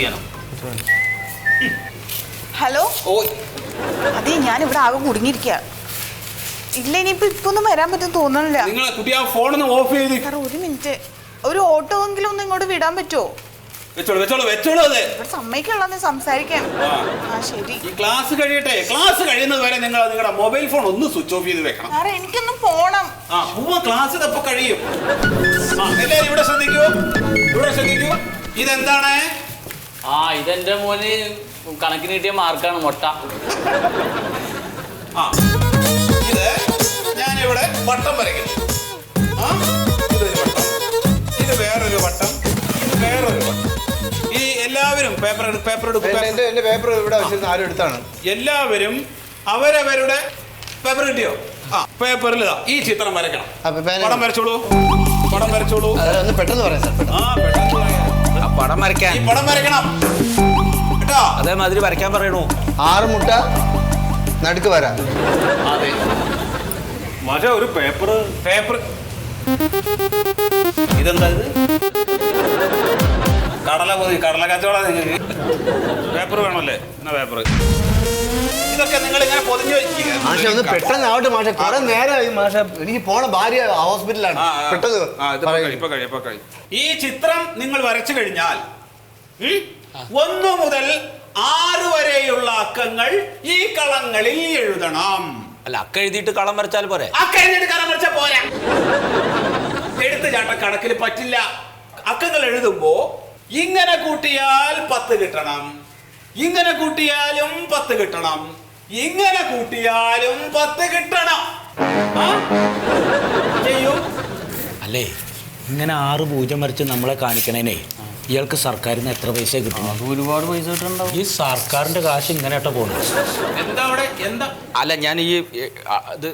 ചെയ്യാനോ? ഹലോ, അതെ ഞാൻ ഇവിടെ ആകെ കുടുങ്ങിയിരിക്കുക. ഇല്ല, ഇനിയിപ്പോ ഇപ്പൊന്നും വരാൻ പറ്റും തോന്നണില്ല. നിങ്ങളെ കുട്ടി ആ ഫോണൊന്ന് ഓഫ് ചെയ്ത്. സാർ ഒരു മിനിറ്റ്, ഒരു ഓട്ടോ എങ്കിലും ഒന്ന് ഇങ്ങോട്ട് വിടാൻ പറ്റുമോ? വെച്ചോളൂ. അതെ സമ്മതിക്കുള്ള സംസാരിക്കാൻ. ശരി. ഈ ക്ലാസ് കഴിയട്ടെ. ക്ലാസ് കഴിയുന്നത് വരെ നിങ്ങൾ നിങ്ങളുടെ മൊബൈൽ ഫോൺ ഒന്ന് സ്വിച്ച് ഓഫ് ചെയ്ത് വെക്കണം. സാറേ എനിക്കൊന്നും പോണം. ക്ലാസ് ഇതപ്പോ കഴിയും. എല്ലാവരും ഇവിടെ ശ്രദ്ധിക്കൂ. ഇതെന്താണ്? ഇതെന്റെ മോന് കണക്കിന് കിട്ടിയ മാർക്കാണ്. മുട്ട. ഇത് ഞാനിവിടെ വട്ടം വരയ്ക്കുന്നു. ഇതൊരു വട്ടം, ഇത് വേറൊരു വട്ടം, ഇത് വേറൊരു വട്ടം. ഈ എല്ലാവരും പേപ്പർ എല്ലാവരും അവരവരുടെ പേപ്പർ കിട്ടിയോ? പേപ്പറിൽ ഈ ചിത്രം വരയ്ക്കണം. പടം വരച്ചോളൂ. പെട്ടെന്ന് പറയാം സാർ. പടം വരയ്ക്കാൻ പടം വരയ്ക്കണം കേട്ടോ. അതേമാതിരി വരയ്ക്കാൻ പറയണു. 6 മുട്ട നടുക്ക് വരാം. അതെ മറ്റേ ഒരു പേപ്പർ ഇതെന്താ? ഇത് കടല കച്ചവടം. നിങ്ങൾക്ക് പേപ്പർ വേണമല്ലേ? എന്നാ പേപ്പർ. ഇതൊക്കെ നിങ്ങൾ ഇങ്ങനെ പൊതിഞ്ഞു വെക്കുക. മാഷെ ഒന്ന് പെട്ടെന്ന് ആവട്ടെ മാഷെ. കുറെ നേരമായി മാഷെ. എനിക്ക് പോണ ഭാര്യ ഹോസ്പിറ്റലാണ്. പെട്ടെന്ന് ഈ ചിത്രം നിങ്ങൾ വരച്ചു കഴിഞ്ഞാൽ 1 മുതൽ 6 വരെയുള്ള അക്കങ്ങൾ ഈ കളങ്ങളിൽ എഴുതണം. അല്ല, അക്ക എഴുതിയിട്ട് കളം വരച്ചാൽ പോരെ? അക്ക എഴുതിയിട്ട് കളം വരച്ചാൽ പോരാ. എടുത്തുചാട്ട കണക്കിൽ പറ്റില്ല. അക്കങ്ങൾ എഴുതുമ്പോ ഇങ്ങനെ കൂട്ടിയാൽ 10 കിട്ടണം, ഇങ്ങനെ കൂട്ടിയാലും 10 കിട്ടണം, ഇങ്ങനെ കൂട്ടിയാലും 10 കിട്ടണം. ചെയ്യൂ. അല്ലേ, ഇങ്ങനെ 6 പൂജ്യം വരച്ച് നമ്മളെ കാണിക്കണേനേ ഇയാൾക്ക് സർക്കാരിന് എത്ര പൈസ കിട്ടും? അത് ഒരുപാട് പൈസ കിട്ടുന്നുണ്ടാവും. ഈ സർക്കാരിന്റെ കാശ് ഇങ്ങനെയാട്ടോ പോകുന്നത്. എന്താ അവിടെ? എന്താ? അല്ല, ഞാൻ ഈ ഇത്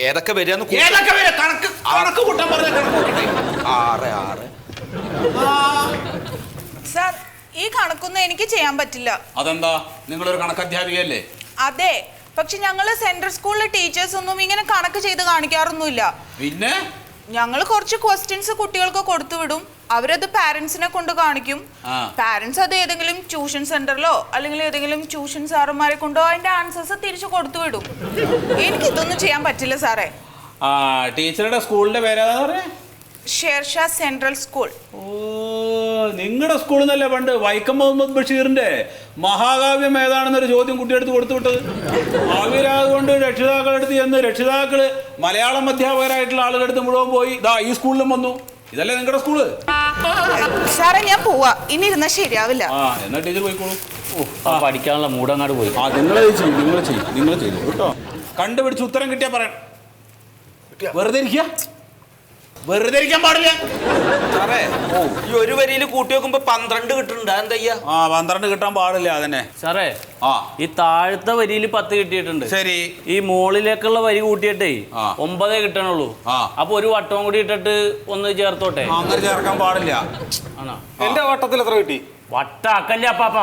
ഏതൊക്കെ വരിക കണക്ക് കൂട്ടാൻ പറഞ്ഞ കണക്ക് 6 സാർ, ഈ കണക്കൊന്നും എനിക്ക് ചെയ്യാൻ പറ്റില്ല. അതെന്താ? നിങ്ങളൊരു കണക്ക് അധ്യാപികയല്ലേ? അതെ, പക്ഷെ ഞങ്ങള് സെൻട്രൽ സ്കൂളിലെ ടീച്ചേഴ്സ് ഒന്നും ഇങ്ങനെ കണക്ക് ചെയ്ത് കാണിക്കാറൊന്നുമില്ല. പിന്നെ ഞങ്ങൾ കുറച്ച് ക്വസ്റ്റ്യൻസ് കുട്ടികൾക്ക് കൊടുത്തുവിടും. അവരത് പാരന്റ്സിനെ കൊണ്ട് കാണിക്കും. പാരന്റ്സ് അത് ഏതെങ്കിലും ട്യൂഷൻ സെന്ററിലോ അല്ലെങ്കിൽ ഏതെങ്കിലും ട്യൂഷൻ സാറുമാരെ കൊണ്ടോ അതിന്റെ ആൻസേഴ്സ് തിരിച്ചു കൊടുത്തുവിടും. എനിക്ക് ഇതൊന്നും ചെയ്യാൻ പറ്റില്ല സാറേ. ടീച്ചറുടെ സ്കൂളിന്റെ പേരാ? Sher Shah central school. ഓ, നിങ്ങളുടെ സ്കൂളിൽ നിന്നല്ലേ പണ്ട് വൈക്കം മുഹമ്മദ് ബഷീറിന്റെ മഹാകാവ്യം ഏതാണെന്നൊരു ചോദ്യം കുട്ടിയെടുത്ത് കൊടുത്തുവിട്ടത്? അവരതുകൊണ്ട് രക്ഷിതാക്കളെടുത്ത് ചെന്ന് രക്ഷിതാക്കള് മലയാളം അധ്യാപകരായിട്ടുള്ള ആളുകളെടുത്ത് മുഴുവൻ പോയി ഈ സ്കൂളിലും വന്നു. ഇതല്ലേ നിങ്ങളുടെ സ്കൂള്? സാറേ ഞാൻ പോവാ, ഇനി ഇരുന്നാ ശരിയാവില്ല. എന്നാ ടീച്ചർ പോയിക്കോളൂ. പഠിക്കാനുള്ള മൂടങ്ങാട് പോയി. നിങ്ങൾ ചെയ്തു കേട്ടോ. കണ്ടുപിടിച്ച് ഉത്തരം കിട്ടിയാ പറയണം. വെറുതെ ഇരിക്കാൻ പാടില്ല സാറേ. ഈ ഒരു വരിയിൽ കൂട്ടി വെക്കുമ്പോ 12 കിട്ടുന്നുണ്ട്. എന്താ? 12 കിട്ടാൻ പാടില്ല. അതന്നെ സാറേ, ഈ താഴത്തെ വരിയിൽ 10 കിട്ടിയിട്ടുണ്ട്. ശരി. ഈ മുകളിലേക്കുള്ള വരി കൂട്ടിയിട്ടേ 9 കിട്ടണുള്ളൂ. അപ്പൊ ഒരു വട്ടവും കൂടി ഇട്ടിട്ട് ഒന്ന് ചേർത്തോട്ടെ. അങ്ങനെ ചേർക്കാൻ പാടില്ല. ആണോ? എന്റെ വട്ടത്തിൽ എത്ര കിട്ടി? വട്ടാക്കല്ലേ അപ്പാപ്പ.